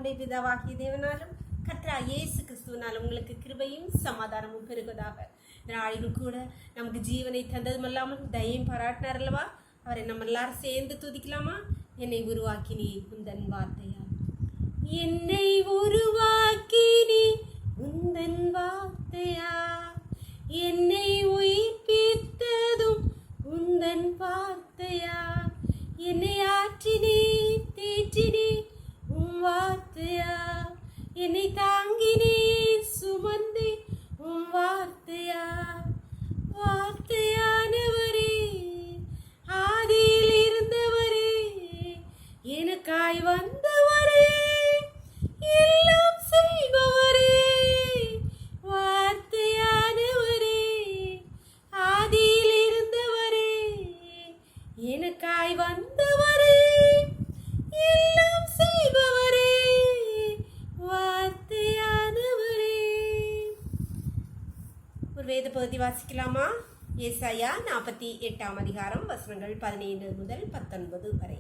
நம்முடைய பிதாவாகிய தேவனாலும் கர்த்தராகிய இயேசு கிறிஸ்துவினாலும் உங்களுக்கு கிருபையும் சமாதானமும் பெருகுவதாக. இந்த நாளிலும் கூட நமக்கு ஜீவனை தந்ததும் அல்லாமல் தயையும் பாராட்டினார் அல்லவா? அவரை நம்ம எல்லாரும் சேர்ந்து துதிக்கலாமா? என்னை உருவாக்கினி உந்தன் வார்த்தையா, என்னை உருவாக்கினி உந்தன் வார்த்தையா, என்னை உயிர்ப்பித்ததும் உந்தன் வார்த்தையா, என்னை ஆற்றினே தேற்றினே உம் வார்த்தையா, என்னை தாங்கினே சுமந்தே உம் வார்த்தையா. வார்த்தையானவரே, ஆதியில் இருந்தவரே, எனக்காய் வந்தவரே, எல்லாம் செய்பவரே. வார்த்தையானவரே, ஆதியில் இருந்தவரே, எனக்காய் வந்தவரே, எல்லாம் செய்பவரே. வார்த்தையானவரே. ஒரு வேத பகுதி வாசிக்கலாமா? ஏசாயா 48 அதிகாரம் வசனங்கள் 17 முதல் 19 வரை.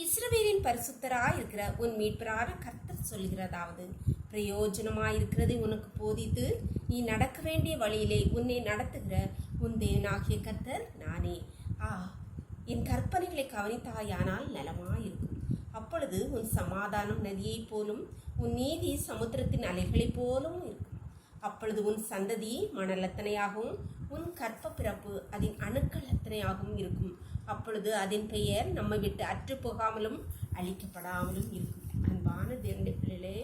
இஸ்ரவேலின் பரிசுத்தராய் இருக்கிற உன் மீட்பரான கர்த்தர் சொல்கிறதாவது, பிரயோஜனமாயிருக்கிறதை உனக்கு போதித்து நீ நடக்க வேண்டிய வழியிலே உன்னை நடத்துகிற உன் தேவனாகிய கர்த்தர் நானே. என் கற்பனைகளை கவனித்தாயானால் நலமாயிருக்கும். அப்பொழுது உன் சமாதானம் நதியைப் போலும் உன் நீதி சமுத்திரத்தின் அலைகளைப் போலும் இருக்கும். அப்பொழுது உன் சந்ததி மணல் அத்தனையாகவும் உன் கற்ப பிறப்பு அதன் அணுக்கள் அத்தனையாகவும் இருக்கும். அப்பொழுது அதன் பெயர் நம்மை விட்டு அற்று போகாமலும் அழிக்கப்படாமலும் இருக்கும். அன்பான தேவனுடைய பிள்ளைகளே,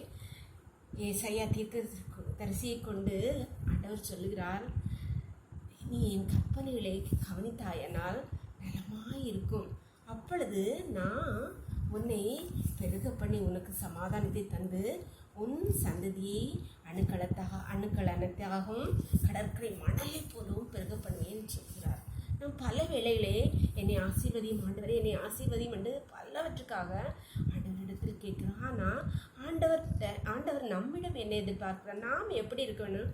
ஏசாயா தீர்க்கதரிசியை கொண்டு ஆண்டவர் சொல்லுகிறார், நீ என் கற்பனைகளை கவனித்தாயனால் நலமாயிருக்கும். அப்பொழுது நான் உன்னை பெருக பண்ணி உனக்கு சமாதானத்தை தந்து உன் சந்ததியை அணுக்கள் அனைத்தாகவும் கடற்கரை மணலை போலவும் பெருக பண்ணுவேன் சொல்கிறார். நாம் பல வேளைகளே என்னை ஆசீர்வதியும் ஆண்டவரே, என்னை ஆசீர்வதியும் என்று பலவற்றுக்காக ஆண்டவரிடத்தில் கேட்கிறோம். ஆனால் ஆண்டவர் நம்மிடம் என்ன எதிர்பார்க்கிறார், நாம் எப்படி இருக்கணும்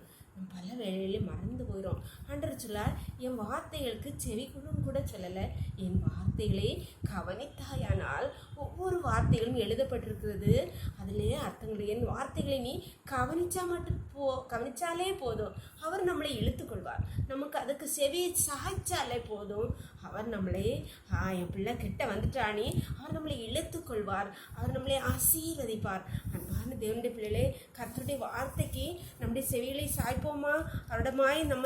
பல வேளையிலே மறந்து போயிடும். ஆண்டவர் சொல்லார், என் வார்த்தைகளுக்கு செவி கூட சொல்லலை, என் வார்த்தைகளை கவனித்தாயானால் ஒவ்வொரு வார்த்தைகளும் எழுதப்பட்டிருக்கிறது, அதிலே அர்த்தங்கள். என் வார்த்தைகளை நீ கவனிச்சாலே போதும், அவர் நம்மளை இழுத்துக்கொள்வார். நமக்கு அதுக்கு செவியை சாய்ச்சாலே போதும், அவர் நம்மளை என் பிள்ளை கிட்ட வந்துட்டானே, அவர் நம்மளை இழுத்துக்கொள்வார், அவர் நம்மளை ஆசீர்வதிப்பார். அன்பான தேவனுடைய பிள்ளைகளே, கர்த்தருடைய வார்த்தைக்கு நம்முடைய செவிகளை சாய்ப்போமா? அவரிடமாய் நம்ம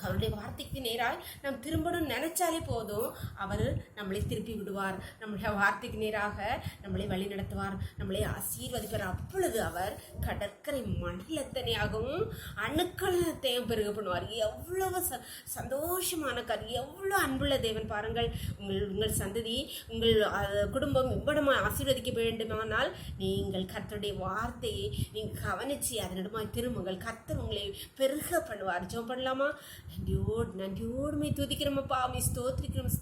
அவருடைய வார்த்தைக்கு நேராக நாம் திரும்பணும் நினைச்சாலே போதும், அவர் நம்மளை திருப்பி விடுவார். நம்முடைய வார்த்தைக்கு நேராக நம்மளை வழி நடத்துவார், நம்மளை ஆசீர்வதிப்பார். அப்பொழுது அவர் கடற்கரை மண்டலத்தனையாகவும் அணுக்களத்தையும் பெருக பண்ணுவார். எவ்வளவு சந்தோஷமான காரியம், எவ்வளோ அன்புள்ள தேவன் பாருங்கள். உங்கள் சந்ததி, உங்கள் குடும்பம் இவ்விடமாக ஆசீர்வதிக்க வேண்டுமானால் நீங்கள் கர்த்தருடைய வார்த்தையை நீங்கள் கவனித்து அதனிடமாய் திரும்புங்கள். கர்த்தர் உங்களை பெருக பண்ணுவார். ஜெபம் பண்ணலாமா? நன்றியோடுமே துதிக்கிறோமப்பா, ஸ்தோத்திரிக்கிறோம்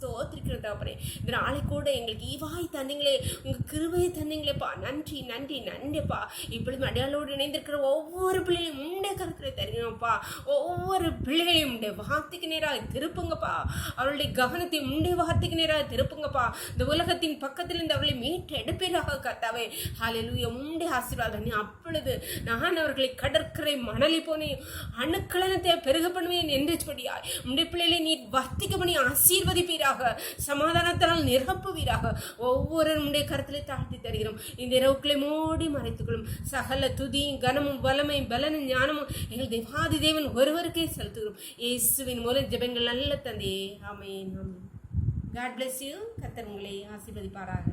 தகப்பனே. இந்த நாளை கூட எங்களுக்கு ஈவாய் தந்தீங்களே, உங்கள் கிருபையை தந்தீங்களேப்பா, நன்றி நன்றி நன்றிப்பா. இப்படி அடையாளோடு இணைந்திருக்கிற ஒவ்வொரு பிள்ளைகளையும் உண்டை கருத்துல தருகிறோம்ப்பா. ஒவ்வொரு பிள்ளைகளையும் உண்டை வார்த்தைக்கு நேராக திருப்புங்கப்பா, அவருடைய கவனத்தை உண்டை வார்த்தைக்கு நேராக திருப்புங்கப்பா. இந்த உலகத்தின் பக்கத்திலிருந்து அவர்களை மீட்டு எடுப்பீராக கர்த்தாவே. ஹல்லேலூயா. உண்டை ஆசீர்வாதம். அப்பொழுது நான் அவர்களை கடற்கரை மணலி போனேன், அணுக்களத்தை பெருக பண்ணுவேன் என்று உடைய பிள்ளைகளை நீ வர்த்திக்க பண்ணி ஆசீர்வதிப்பீராக, சமாதானத்தால் நிரப்புவீராக. ஒவ்வொரு உடைய கருத்திலே தாழ்த்தி தருகிறோம். இந்த இரவுக்களை மூடி மறைத்துக்கொள்ளும். சகல துதியும் கனமும் வல்லமையும் பலனும் ஞானமும் எங்கள் தேவாதி தேவன் ஒருவருக்கே செலுத்துகிறோம். இயேசுவின் மூலம் ஜெபங்கள் நல்ல தந்தையே, ஆமென். God bless you. கர்த்தர் உங்களை ஆசீர்வதிப்பாராக.